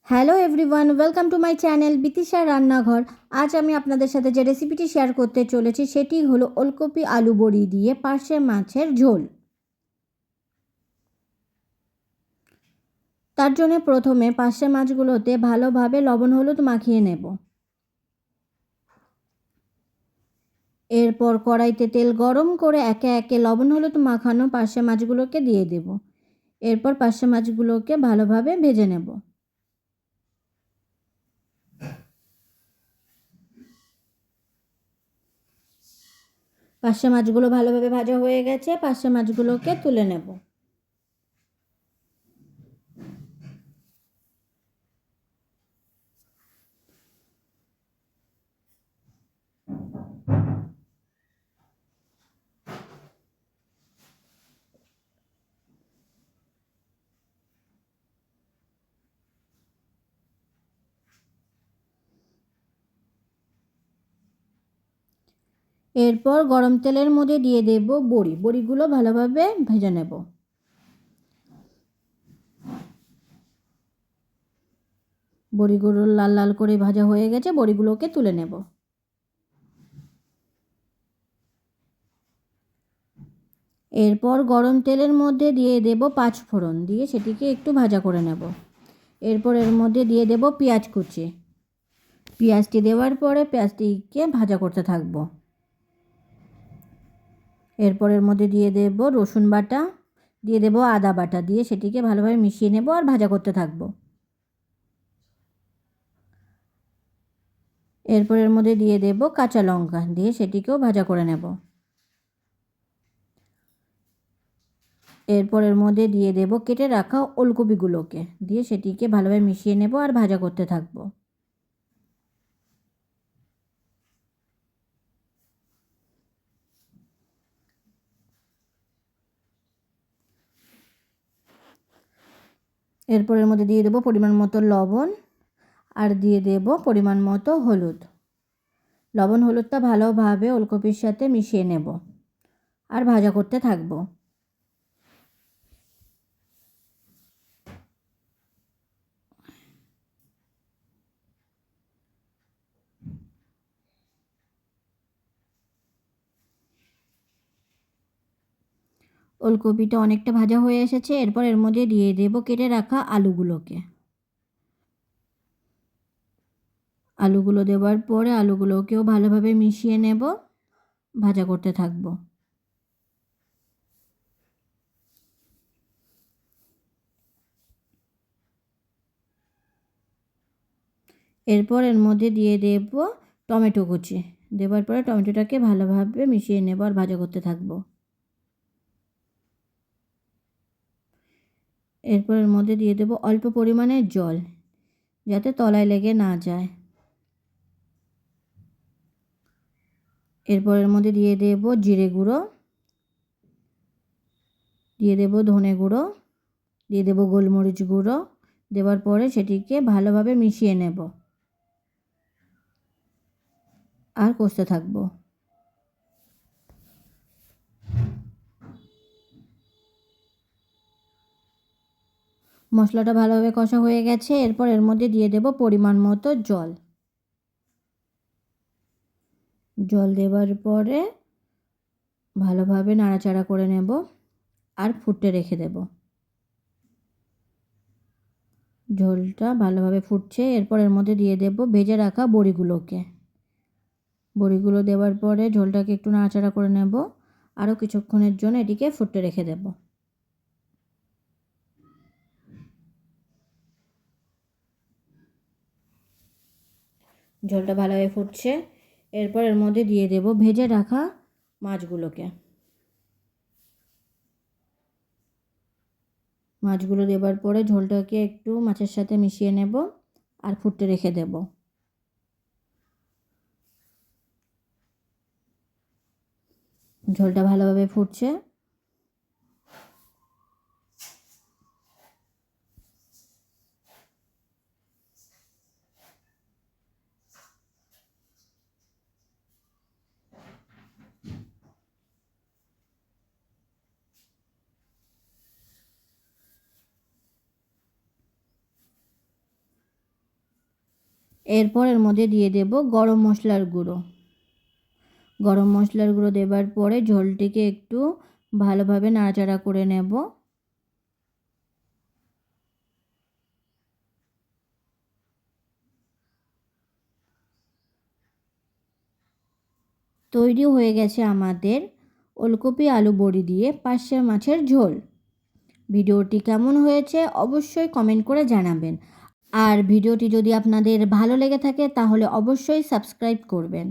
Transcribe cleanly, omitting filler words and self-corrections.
Hello everyone, welcome to my channel বিতিশার রান্নাঘর। আজ আমি আপনাদের সাথে যে রেসিপিটি শেয়ার করতে চলেছি সেটি হলো ওলকপি আলু বড়ি দিয়ে পার্শে মাছের ঝোল। তার জন্য প্রথমে পার্শে মাছগুলোতে ভালোভাবে লবণ হলুদ মাখিয়ে নেব। এরপর কড়াইতে তেল গরম করে একে একে লবণ হলুদ মাখানো পার্শে মাছগুলোকে দিয়ে দেব। এরপর পার্শে মাছগুলোকে ভালোভাবে ভেজে নেব। পার্শে মাছগুলো ভালোভাবে ভাজা হয়ে গেছে, পার্শে মাছগুলোকে তুলে নেব। এরপর গরম তেলের মধ্যে দিয়ে দেব বড়িগুলো ভালোভাবে ভেজে নেব। বড়িগুলো লাল লাল করে ভাজা হয়ে গেছে, বড়িগুলোকে তুলে নেব। এরপর গরম তেলের মধ্যে দিয়ে দেব 5 ফোড়ন, দিয়ে সেটিকে একটু ভাজা করে নেব। এরপর এর মধ্যে দিয়ে দেব পেঁয়াজ কুচি। পেঁয়াজটি দেওয়ার পরে পেঁয়াজটিকে ভাজা করতে থাকবো। এরপর এর মধ্যে দিয়ে দেব রসুন বাটা, দিয়ে দেব আদা বাটা, দিয়ে সেটিকে ভালোভাবে মিশিয়ে নেব আর ভাজা করতে থাকবো। এরপর এর মধ্যে দিয়ে দেব কাঁচা লঙ্কা, দিয়ে সেটিকেও ভাজা করে নেব। এরপর এর মধ্যে দিয়ে দেব কেটে রাখা ওলকপিগুলোকে, দিয়ে সেটিকে ভালোভাবে মিশিয়ে নেব আর ভাজা করতে থাকবো। এরপর এর মধ্যে দিয়ে দেব পরিমাণ মতো লবণ আর দিয়ে দেব পরিমাণ মতো হলুদ। লবণ হলুদটা ভালোভাবে ওলকপির সাথে মিশিয়ে নেব আর ভাজা করতে থাকবো। ওলকপিটা অনেকটা ভাজা হয়ে এসেছে, এরপর এর মধ্যে দিয়ে দেব কেটে রাখা আলুগুলোকে। আলুগুলো দেওয়ার পরে আলুগুলোকেও ভালোভাবে মিশিয়ে নেব, ভাজা করতে থাকবো। এরপর এর মধ্যে দিয়ে দেব টমেটো কুচি, দেওয়ার পরে টমেটোটাকে ভালোভাবে মিশিয়ে নেব আর ভাজা করতে থাকবো। এরপর এর মধ্যে দিয়ে দেব অল্প পরিমাণে জল, যাতে তলায় লেগে না যায়। এরপর এর মধ্যে দিয়ে দেব জিরে গুঁড়ো, দিয়ে দেব ধনে গুঁড়ো, দিয়ে দেব গোলমরিচ গুঁড়ো। দেওয়ার পরে সেটিকে ভালোভাবে মিশিয়ে নেব আর কষতে থাকবো। মশলাটা ভালোভাবে কষা হয়ে গেছে, এরপর এর মধ্যে দিয়ে দেব পরিমাণ মতো জল। জল দেওয়ার পরে ভালোভাবে নাড়াচাড়া করে নেব আর ফুটতে রেখে দেব। ঝোলটা ভালোভাবে ফুটছে, এরপর এর মধ্যে দিয়ে দেব ভেজে রাখা বড়িগুলোকে। বড়িগুলো দেওয়ার পরে ঝোলটাকে একটু নাড়াচাড়া করে নেব, আরও কিছুক্ষণের জন্য এটিকে ফুটতে রেখে দেব। ঝোলটা ভালোভাবে ফুটছে, এরপর এর মধ্যে দিয়ে দেব ভেজে রাখা মাছগুলোকে। মাছগুলো দেওয়ার পরে ঝোলটাকে একটু মাছের সাথে মিশিয়ে নেব আর ফুটতে রেখে দেব। ঝোলটা ভালোভাবে ফুটছে। এরপর এর মধ্যে দিয়ে দেব গরম মশলার গুঁড়ো। গরম মশলার গুঁড়ো দেবার পরে ঝোলটিকে একটু ভালোভাবে নাড়াচাড়া করে নেব। তৈরি হয়ে গেছে আমাদের ওলকপি আলু বড়ি দিয়ে পার্শে মাছের ঝোল। ভিডিওটি কেমন হয়েছে অবশ্যই কমেন্ট করে জানাবেন। আর ভিডিওটি যদি আপনাদের ভালো লেগে থাকে তাহলে অবশ্যই সাবস্ক্রাইব করবেন।